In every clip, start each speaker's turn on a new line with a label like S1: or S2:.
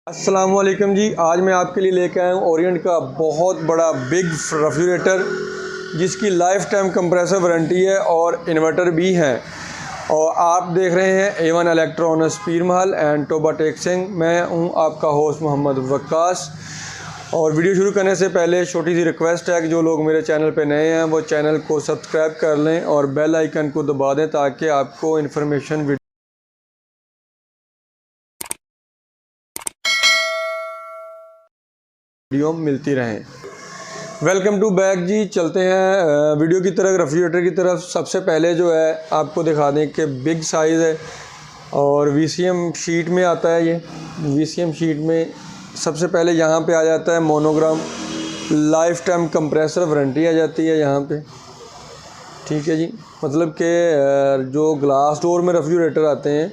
S1: अस्सलाम वालेकुम जी। आज मैं आपके लिए लेकर आया हूँ ओरिएंट का बहुत बड़ा बिग रेफ्रिजरेटर जिसकी लाइफ टाइम कंप्रेसर वारंटी है और इन्वर्टर भी है। और आप देख रहे हैं A1 electronics Pir Mahal and Toba टेक्सिंग। मैं हूँ आपका होस्ट मोहम्मद वक्कास। और वीडियो शुरू करने से पहले छोटी सी रिक्वेस्ट है कि जो लोग मेरे चैनल पे नए हैं वो चैनल को सब्सक्राइब कर लें और बेल आइकन को दबा दें ताकि आपको इन्फॉर्मेशन वीडियो मिलती रहें। वेलकम टू बैक जी। चलते हैं वीडियो की तरफ, रेफ्रिजरेटर की तरफ। सबसे पहले जो है आपको दिखा दें कि बिग साइज़ है और VCM शीट में आता है। ये VCM शीट में सबसे पहले यहाँ पे आ जाता है monogram lifetime compressor warranty आ जाती है यहाँ पे, ठीक है जी। मतलब कि जो ग्लास डोर में रेफ्रिजरेटर आते हैं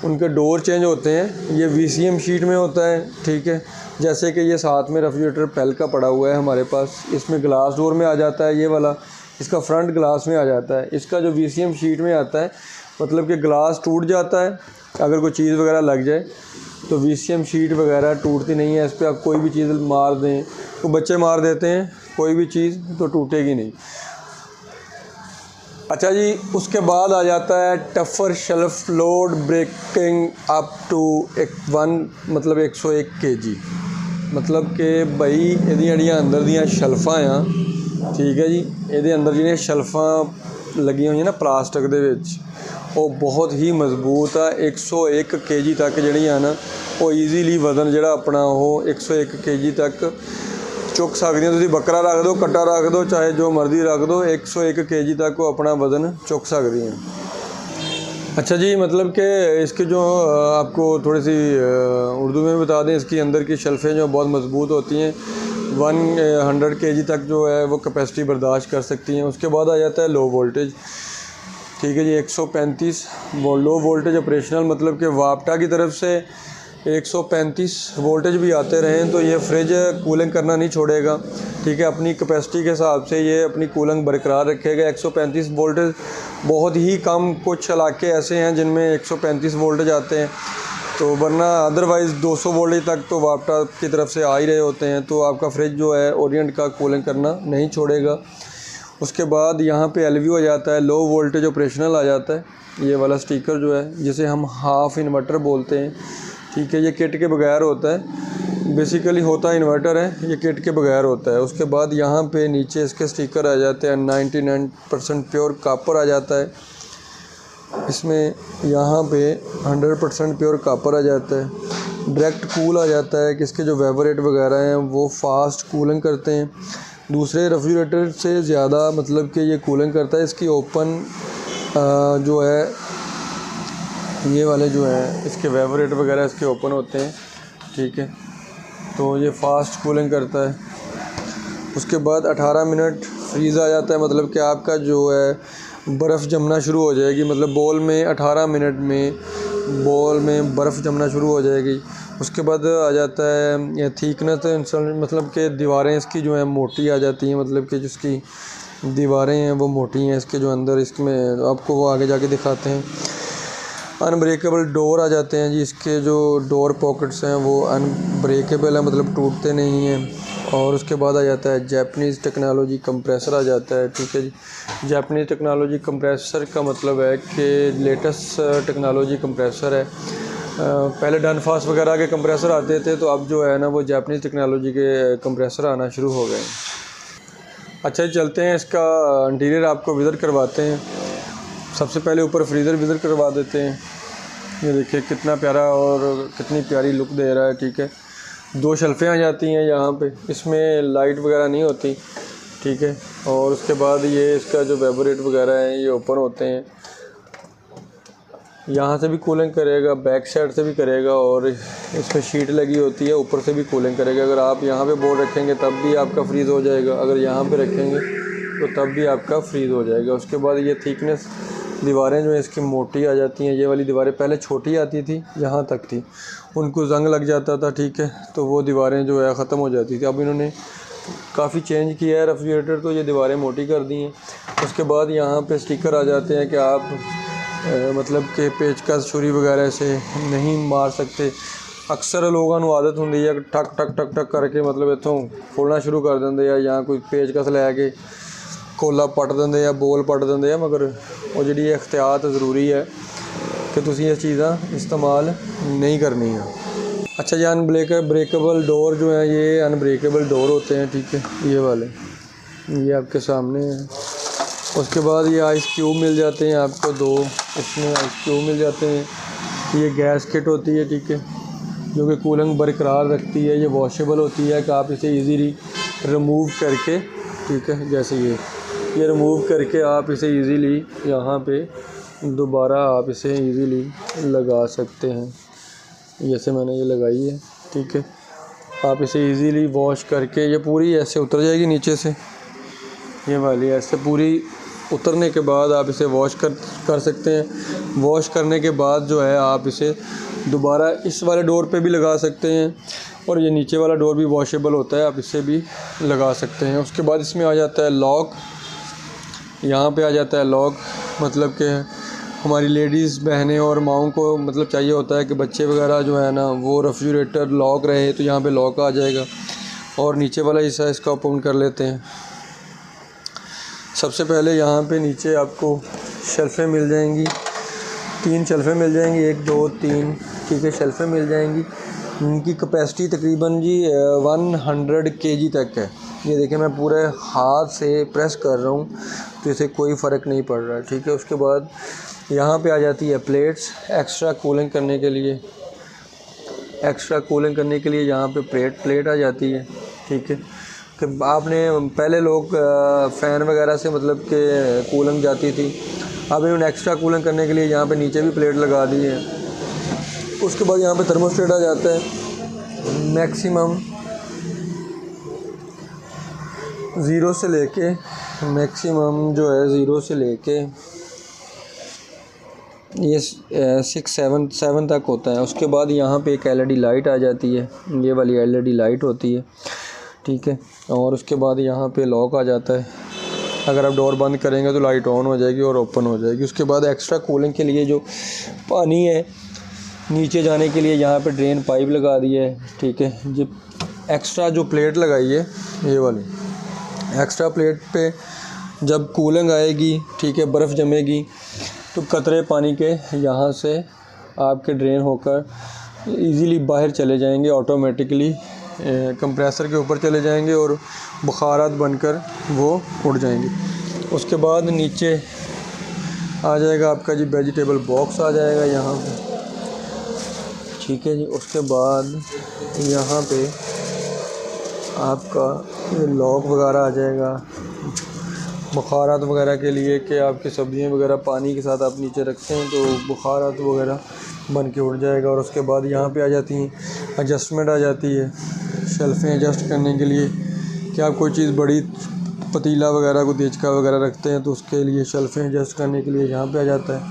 S1: उनके डोर चेंज होते हैं, ये VCM शीट में होता है, ठीक है। जैसे कि ये साथ में रेफ्रिजरेटर पेल का पड़ा हुआ है हमारे पास, इसमें ग्लास डोर में आ जाता है ये वाला, इसका फ्रंट ग्लास में आ जाता है। इसका जो VCM शीट में आता है मतलब कि ग्लास टूट जाता है अगर कोई चीज़ वगैरह लग जाए, तो VCM शीट वगैरह टूटती नहीं है। इस पर आप कोई भी चीज़ मार दें, तो बच्चे मार देते हैं, कोई भी चीज़ तो टूटेगी नहीं। अच्छा जी, उसके बाद आ जाता है tougher shelf load breaking up to 101 kg। मतलब कि भाई ਇਹਦੀਆਂ ਜਿਹੜੀਆਂ ਅੰਦਰ ਦੀਆਂ ਸ਼ੈਲਫਾਂ ਆ, ਠੀਕ ਹੈ ਜੀ, ਇਹਦੇ ਅੰਦਰ ਜਿਹੜੀਆਂ ਸ਼ੈਲਫਾਂ ਲੱਗੀਆਂ ਹੋਈਆਂ ਨਾ ਪਲਾਸਟਿਕ ਦੇ ਵਿੱਚ, ਉਹ ਬਹੁਤ ਹੀ ਮਜ਼ਬੂਤ ਆ। 101 kg ਤੱਕ ਜਿਹੜੀਆਂ ਨਾ ਉਹ ਈਜ਼ੀਲੀ ਵਜ਼ਨ ਜਿਹੜਾ ਆਪਣਾ ਉਹ 101 kg ਤੱਕ चुक सकती हैं। बकरा रख दो, कट्टा रख दो, चाहे जो मर्जी रख दो, 101 kg तक वो अपना वज़न चुक सकती हैं। अच्छा जी, मतलब कि इसके जो आपको थोड़ी सी उर्दू में बता दें, इसकी अंदर की शेल्फ़ें जो बहुत मज़बूत होती हैं, 100 kg तक जो है वो कैपेसिटी बर्दाश्त कर सकती हैं। उसके बाद आ जाता है लो वोल्टेज, ठीक है जी, 135 लो वोल्टेज ऑपरेशनल, मतलब कि वापटा की तरफ से 135 वोल्टेज भी आते रहें तो ये फ्रिज कूलिंग करना नहीं छोड़ेगा, ठीक है। अपनी कैपेसिटी के हिसाब से ये अपनी कूलिंग बरकरार रखेगा। 135 वोल्टेज बहुत ही कम, कुछ इलाके ऐसे हैं जिनमें 135 वोल्टेज आते हैं, तो वरना अदरवाइज़ 200 वोल्टेज तक तो वापटा की तरफ से आ ही रहे होते हैं। तो आपका फ्रिज जो है ओरिएंट का कूलिंग करना नहीं छोड़ेगा। उसके बाद यहाँ पे LVO आ जाता है, लो वोल्टेज ऑपरेशनल आ जाता है। ये वाला स्टिकर जो है जिसे हम हाफ़ इन्वर्टर बोलते हैं, ठीक है, ये किट के बगैर होता है। बेसिकली होता है इन्वर्टर है, ये किट के बगैर होता है। उसके बाद यहाँ पे नीचे इसके स्टिकर आ जाते हैं। 99% प्योर कापर आ जाता है इसमें, यहाँ पे 100% प्योर कापर आ जाता है। डायरेक्ट कूल आ जाता है कि इसके जो वेवरेट वगैरह हैं वो फास्ट कूलिंग करते हैं, दूसरे रेफ्रिजरेटर से ज़्यादा, मतलब कि ये कूलिंग करता है। इसकी ओपन जो है ये वाले जो हैं इसके वेवरेट वगैरह इसके ओपन होते हैं, ठीक है, तो ये फास्ट कूलिंग करता है। उसके बाद 18 मिनट फ्रीज़ आ जाता है, मतलब कि आपका जो है बर्फ़ जमना शुरू हो जाएगी। मतलब बॉल में 18 मिनट में बॉल में बर्फ़ जमना शुरू हो जाएगी। उसके बाद आ जाता है ये थिकनेस, मतलब कि दीवारें इसकी जो है मोटी आ जाती हैं, मतलब कि जिसकी दीवारें हैं वो मोटी हैं इसके जो अंदर, इसमें आपको वो आगे जाके दिखाते हैं। अनब्रेकेबल डोर आ जाते हैं जी, इसके जो डोर पॉकेट्स हैं वो अनब्रेकेबल है, मतलब टूटते नहीं हैं। और उसके बाद आ जाता है जापानीज़ टेक्नोलॉजी कंप्रेसर आ जाता है, ठीक है जी। जापानीज़ टेक्नोलॉजी कंप्रेसर का मतलब है कि लेटेस्ट टेक्नोलॉजी कंप्रेसर है। पहले डनफास्ट वगैरह के कंप्रेसर आते थे, तो अब जो है ना वो जापानीज़ टेक्नोलॉजी के कंप्रेसर आना शुरू हो गए। अच्छा, चलते हैं इसका इंटीरियर आपको विज़िट करवाते हैं। सबसे पहले ऊपर फ्रीज़र विज़िट करवा देते हैं। ये देखिए कितना प्यारा और कितनी प्यारी लुक दे रहा है, ठीक है। 2 शेल्फ़ें आ जाती हैं यहाँ पे, इसमें लाइट वगैरह नहीं होती, ठीक है। और उसके बाद ये इसका जो वेवरेट वगैरह है ये ओपन होते हैं, यहाँ से भी कूलिंग करेगा, बैक साइड से भी करेगा, और इसमें शीट लगी होती है ऊपर से भी कूलिंग करेगा। अगर आप यहाँ पे बोर्ड रखेंगे तब भी आपका फ्रीज़ हो जाएगा, अगर यहाँ पे रखेंगे तो तब भी आपका फ्रीज़ हो जाएगा। उसके बाद ये थिकनेस दीवारें जो है इसकी मोटी आ जाती हैं। ये वाली दीवारें पहले छोटी आती थी, यहाँ तक थी, उनको जंग लग जाता था, ठीक है, तो वो दीवारें जो है ख़त्म हो जाती थी। अब इन्होंने काफ़ी चेंज किया है रेफ्रिजरेटर, तो ये दीवारें मोटी कर दी हैं। उसके बाद यहाँ पे स्टिकर आ जाते हैं कि आप मतलब कि पेचकस छुरी वगैरह से नहीं मार सकते, अक्सर लोगों को आदत होंगी है ठक ठक ठक ठक करके मतलब इतों खोलना शुरू कर देंगे या कोई पेचकस लैके कोला पट देंगे या बोल पट देंगे, मगर वो जी एहतियात ज़रूरी है कि तुम ये चीज़ा इस्तेमाल नहीं करनी है। अच्छा जी, ब्रेकेबल डोर जो है ये अनब्रेकेबल डोर होते हैं, ठीक है, ये वाले ये आपके सामने है। उसके बाद ये आइस क्यूब मिल जाते हैं आपको 2, इसमें आइस क्यूब मिल जाते हैं। ये गैस किट होती है, ठीक है, जो कि कूलिंग बरकरार रखती है। ये वॉशेबल होती है कि आप इसे इजीली रिमूव करके, ठीक है, जैसे ये रिमूव करके आप इसे इजीली यहाँ पे दोबारा आप इसे इजीली लगा सकते हैं। जैसे मैंने ये लगाई है, ठीक है, आप इसे इजीली वॉश करके ये पूरी ऐसे उतर जाएगी नीचे से, ये वाली ऐसे पूरी उतरने के बाद आप इसे वॉश कर सकते हैं। वॉश करने के बाद जो है आप इसे दोबारा इस वाले डोर पे भी लगा सकते हैं, और ये नीचे वाला डोर भी वॉशेबल होता है, आप इसे भी लगा सकते हैं। उसके बाद इसमें आ जाता है लॉक, यहाँ पे आ जाता है लॉक, मतलब कि हमारी लेडीज़ बहनें और माओं को मतलब चाहिए होता है कि बच्चे वगैरह जो है ना वो रेफ्रिजरेटर लॉक रहे, तो यहाँ पे लॉक आ जाएगा। और नीचे वाला हिस्सा इसका ओपन कर लेते हैं। सबसे पहले यहाँ पे नीचे आपको शेल्फ़ें मिल जाएंगी, 3 शेल्फ़ें मिल जाएंगी, 1 2 3, ठीक है, शेल्फ़ें मिल जाएंगी। इनकी कैपेसिटी तकरीबन जी 100 kg तक है। ये देखिए मैं पूरे हाथ से प्रेस कर रहा हूँ तो इसे कोई फ़र्क नहीं पड़ रहा है, ठीक है। उसके बाद यहाँ पे आ जाती है प्लेट्स एक्स्ट्रा कूलिंग करने के लिए। यहाँ पे प्लेट आ जाती है, ठीक है, कि आपने पहले लोग फ़ैन वगैरह से मतलब कि कूलिंग जाती थी, अब इन्होंने एक्स्ट्रा कूलिंग करने के लिए यहाँ पे नीचे भी प्लेट लगा दी है। उसके बाद यहाँ पे थर्मोस्टेट आ जाता है। मैक्सिमम 0 से लेके मैक्सिमम जो है 0 से लेके ये 6-7 तक होता है। उसके बाद यहाँ पे एक LED लाइट आ जाती है, ये वाली LED लाइट होती है, ठीक है। और उसके बाद यहाँ पे लॉक आ जाता है, अगर आप डोर बंद करेंगे तो लाइट ऑन हो जाएगी और ओपन हो जाएगी। उसके बाद एक्स्ट्रा कूलिंग के लिए जो पानी है नीचे जाने के लिए यहाँ पे ड्रेन पाइप लगा दी है, ठीक है। जो एक्स्ट्रा जो प्लेट लगाई है ये वाली एक्स्ट्रा प्लेट पे जब कूलिंग आएगी, ठीक है, बर्फ़ जमेगी तो कतरे पानी के यहाँ से आपके ड्रेन होकर इजीली बाहर चले जाएंगे, ऑटोमेटिकली कंप्रेसर के ऊपर चले जाएंगे और बुखारात बनकर वो उड़ जाएंगे। उसके बाद नीचे आ जाएगा आपका जी वेजिटेबल बॉक्स आ जाएगा यहाँ पे, ठीक है जी। उसके बाद यहाँ पे आपका ये लॉक वगैरह आ जाएगा बुखारात वगैरह के लिए, कि आपकी सब्ज़ियाँ वगैरह पानी के साथ आप नीचे रखते हैं तो बुखारात वगैरह बन के उड़ जाएगा। और उसके बाद यहाँ पे आ जाती हैं एडजस्टमेंट आ जाती है, शेल्फ़ें एडजस्ट करने के लिए, कि आप कोई चीज़ बड़ी पतीला वगैरह को देचका वगैरह रखते हैं तो उसके लिए शेल्फ़ें एडजस्ट करने के लिए यहाँ पे आ जाता है।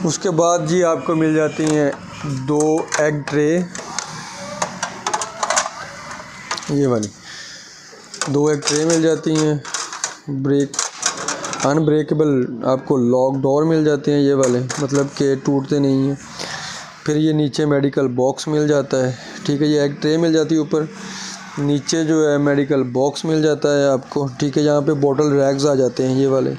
S1: उसके बाद जी आपको मिल जाती हैं 2 एग ट्रे, ये वाली 2 एग ट्रे मिल जाती हैं। अनब्रेकेबल आपको लॉक डोर मिल जाते हैं, ये वाले, मतलब कि टूटते नहीं हैं। फिर ये नीचे मेडिकल बॉक्स मिल जाता है, ठीक है। ये एग ट्रे मिल जाती है ऊपर, नीचे जो है मेडिकल बॉक्स मिल जाता है आपको, ठीक है। यहाँ पे बोतल रैक्स आ जाते हैं, ये वाले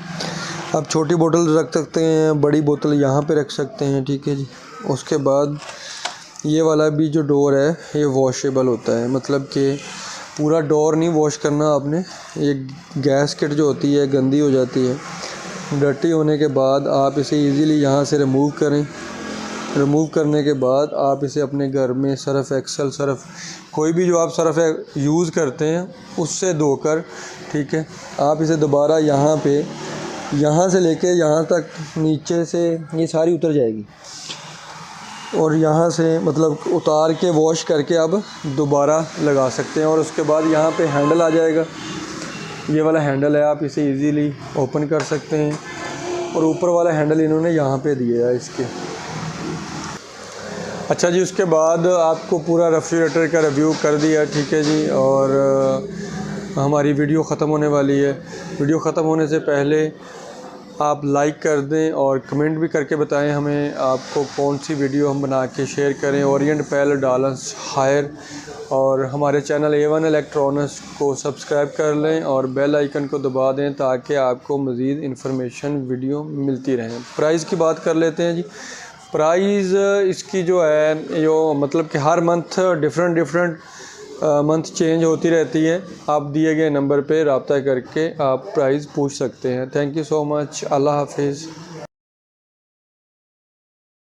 S1: आप छोटी बोतल रख सकते हैं, बड़ी बोतल यहाँ पे रख सकते हैं, ठीक है जी। उसके बाद ये वाला भी जो डोर है ये वॉशेबल होता है, मतलब कि पूरा डोर नहीं वॉश करना आपने। ये गैस किट जो होती है गंदी हो जाती है, डर्टी होने के बाद आप इसे इजीली यहाँ से रिमूव करें। रिमूव करने के बाद आप इसे अपने घर में सर्फ़ एक्सेल, सर्फ़ कोई भी जो आप सर्फ़ यूज़ करते हैं उससे धोकर, ठीक है, आप इसे दोबारा यहाँ पे यहाँ से लेके यहाँ तक नीचे से ये सारी उतर जाएगी और यहाँ से मतलब उतार के वॉश करके अब दोबारा लगा सकते हैं। और उसके बाद यहाँ पे हैंडल आ जाएगा, ये वाला हैंडल है, आप इसे इजीली ओपन कर सकते हैं। और ऊपर वाला हैंडल इन्होंने यहाँ पे दिया है इसके। अच्छा जी, उसके बाद आपको पूरा रेफ्रिजरेटर का रिव्यू कर दिया, ठीक है जी। और हमारी वीडियो ख़त्म होने वाली है। वीडियो ख़त्म होने से पहले आप लाइक कर दें और कमेंट भी करके बताएं हमें आपको कौन सी वीडियो हम बना के शेयर करें। ओरिएंट पैल डालर्स हायर और हमारे चैनल A1 इलेक्ट्रॉनिक्स को सब्सक्राइब कर लें और बेल आइकन को दबा दें ताकि आपको मज़ीद इन्फॉर्मेशन वीडियो मिलती रहें। प्राइस की बात कर लेते हैं जी। प्राइस इसकी जो है मतलब कि हर मंथ डिफरेंट मंथ चेंज होती रहती है। आप दिए गए नंबर पे रब्ता करके आप प्राइस पूछ सकते हैं। Thank you so much. अल्लाह हाफिज़।